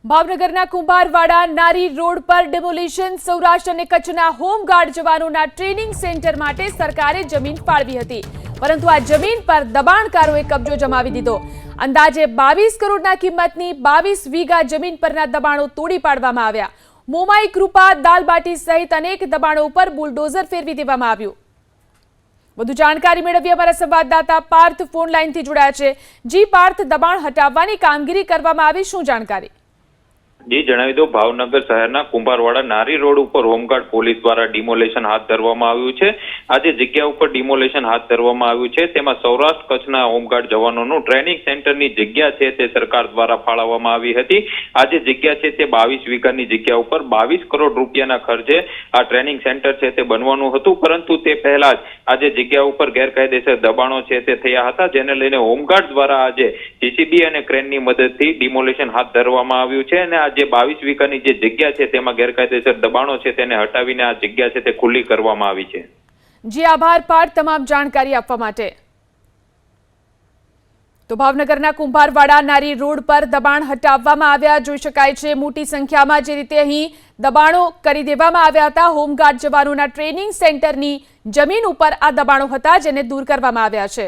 ભાવનગરના કુંભારવાડા નારી રોડ પર ડેમોલિશન સૌરાષ્ટ્ર અને કચ્છના હોમગાર્ડ જવાનોના ટ્રેનિંગ સેન્ટર માટે સરકારે જમીન ફાળવી હતી, પરંતુ આ જમીન પર દબાણકારોએ કબજો જમાવી દીધો। અંદાજે 22 કરોડના કિંમતની 22 વીઘા જમીન પરના દબાણો તોડી પાડવામાં આવ્યા। મોમાઈ કૃપા દાલબાટી સહિત અનેક દબાણો ઉપર બુલડોઝર ફેરવી દેવામાં આવ્યું। વધુ જાણકારી મેળવી અમારા સંવાદદાતા પાર્થ ફોન લાઈનથી જોડાયા છે। જી પાર્થ, દબાણ હટાવવાની કામગીરી કરવામાં આવી, શું જાણકારી? જી જણાવી દો, ભાવનગર શહેરના કુંભારવાડા નારી રોડ ઉપર હોમગાર્ડ પોલીસ દ્વારા ડિમોલેશન હાથ ધરવામાં આવ્યું છે। આજે જગ્યા ઉપર ડિમોલેશન હાથ ધરવામાં આવ્યું છે, તેમાં સૌરાષ્ટ્ર કચ્છના હોમગાર્ડ જવાનોનું ટ્રેનિંગ સેન્ટરની જગ્યા છે તે સરકાર દ્વારા ફાળવવામાં આવી હતી। આજે જગ્યા છે તે 22 વીઘાની જગ્યા ઉપર 22 કરોડ રૂપિયાના ખર્ચે આ ટ્રેનિંગ સેન્ટર છે તે બનવાનું હતું, પરંતુ તે પહેલા જ આજે જગ્યા ઉપર ગેરકાયદેસર દબાણો છે તે થયા હતા, જેને લઈને હોમગાર્ડ દ્વારા આજે જેસીબી અને ક્રેનની મદદથી ડિમોલેશન હાથ ધરવામાં આવ્યું છે અને જે 22 વીઘાની જે જગ્યા છે તેમાં ગેરકાયદેસર દબાણો છે તેને હટાવીને આ જગ્યા છે તે ખુલ્લી કરવામાં આવી છે। જી આભાર પાર્થ, તમામ જાણકારી આપવા માટે। તો ભાવનગરના કુંભારવાડા નારી રોડ પર દબાણ હટાવવામાં આવ્યા જોઈ શકાય છે। મોટી સંખ્યામાં જે રીતે અહીં દબાણો કરી દેવામાં આવ્યા હતા, હોમગાર્ડ જવાનોના ટ્રેનિંગ સેન્ટરની જમીન ઉપર આ દબાણો હતા જેને દૂર કરવામાં આવ્યા છે।